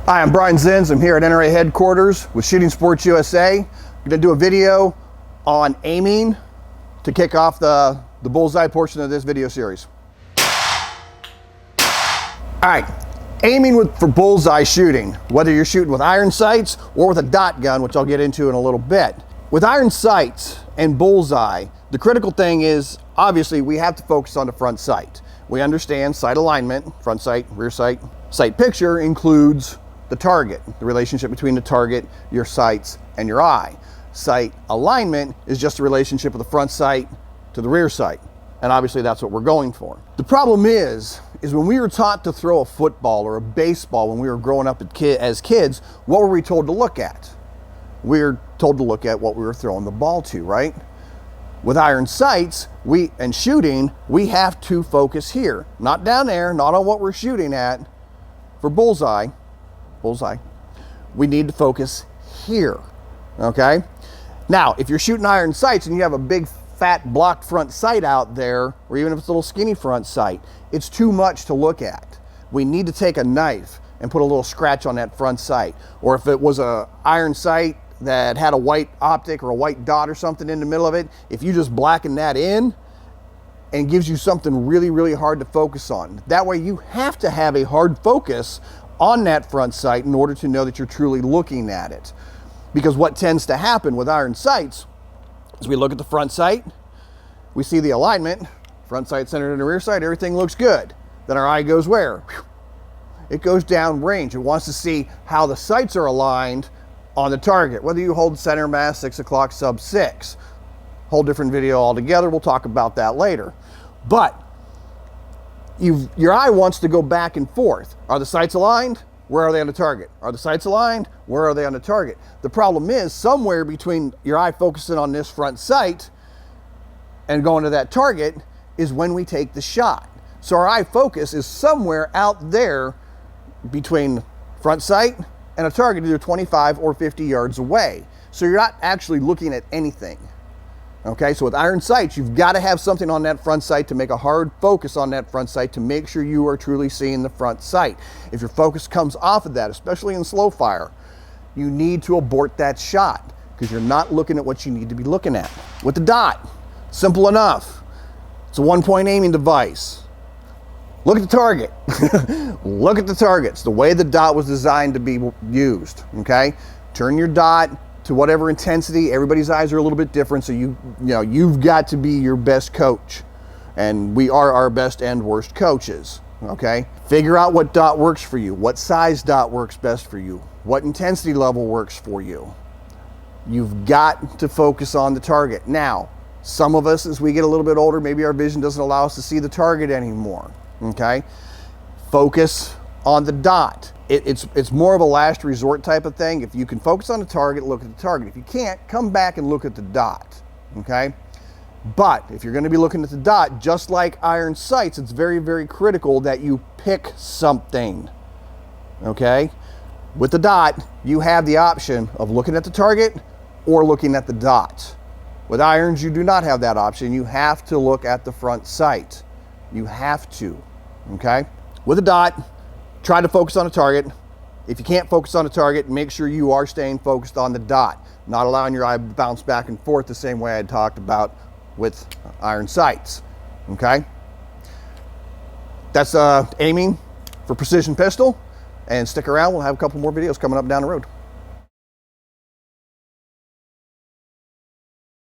Hi, I'm Brian Zins. I'm here at NRA headquarters with Shooting Sports USA. I'm going to do a video on aiming to kick off the bullseye portion of this video series. All right, aiming for bullseye shooting, whether you're shooting with iron sights or with a dot gun, which I'll get into in a little bit. With iron sights and bullseye, the critical thing is, obviously, we have to focus on the front sight. We understand sight alignment, front sight, rear sight. Sight picture includes the target, the relationship between the target, your sights, and your eye. Sight alignment is just a relationship of the front sight to the rear sight. And obviously that's what we're going for. The problem is when we were taught to throw a football or a baseball when we were growing up as kids, what were we told to look at? We were told to look at what we were throwing the ball to, right? With iron sights and shooting, we have to focus here, not down there, not on what we're shooting at. For bullseye, we need to focus here, okay? Now, if you're shooting iron sights and you have a big fat blocked front sight out there, or even if it's a little skinny front sight, it's too much to look at. We need to take a knife and put a little scratch on that front sight. Or if it was a iron sight that had a white optic or a white dot or something in the middle of it, if you just blacken that in, and gives you something really, really hard to focus on. That way you have to have a hard focus on that front sight in order to know that you're truly looking at it. Because what tends to happen with iron sights is we look at the front sight, we see the alignment, front sight centered in the rear sight, everything looks good. Then our eye goes where? It goes down range. It wants to see how the sights are aligned on the target, whether you hold center mass, 6 o'clock, sub 6. Whole different video altogether. We'll talk about that later. But your eye wants to go back and forth. Are the sights aligned? Where are they on the target? Are the sights aligned? Where are they on the target? The problem is somewhere between your eye focusing on this front sight and going to that target is when we take the shot. So our eye focus is somewhere out there between front sight and a target either 25 or 50 yards away. So you're not actually looking at anything. Okay, so with iron sights, you've got to have something on that front sight to make a hard focus on that front sight to make sure you are truly seeing the front sight. If your focus comes off of that, especially in slow fire, you need to abort that shot because you're not looking at what you need to be looking at. With the dot, simple enough. It's a one-point aiming device. Look at the target. Look at the target. It's the way the dot was designed to be used, okay? Turn your dot to whatever intensity. Everybody's eyes are a little bit different, so you've got to be your best coach, and we are our best and worst coaches. Okay, figure out what dot works for you, what size dot works best for you, what intensity level works for you. You've got to focus on the target. Now, some of us, as we get a little bit older, maybe our vision doesn't allow us to see the target anymore. Okay, focus on the dot. It's more of a last resort type of thing. If you can focus on the target, look at the target. If you can't, come back and look at the dot, okay? But if you're gonna be looking at the dot, just like iron sights, it's very, very critical that you pick something, okay? With the dot, you have the option of looking at the target or looking at the dot. With irons, you do not have that option. You have to look at the front sight. You have to, okay? With a dot, try to focus on a target. If you can't focus on a target, make sure you are staying focused on the dot, not allowing your eye to bounce back and forth the same way I had talked about with iron sights, okay? That's aiming for precision pistol, and stick around. We'll have a couple more videos coming up down the road.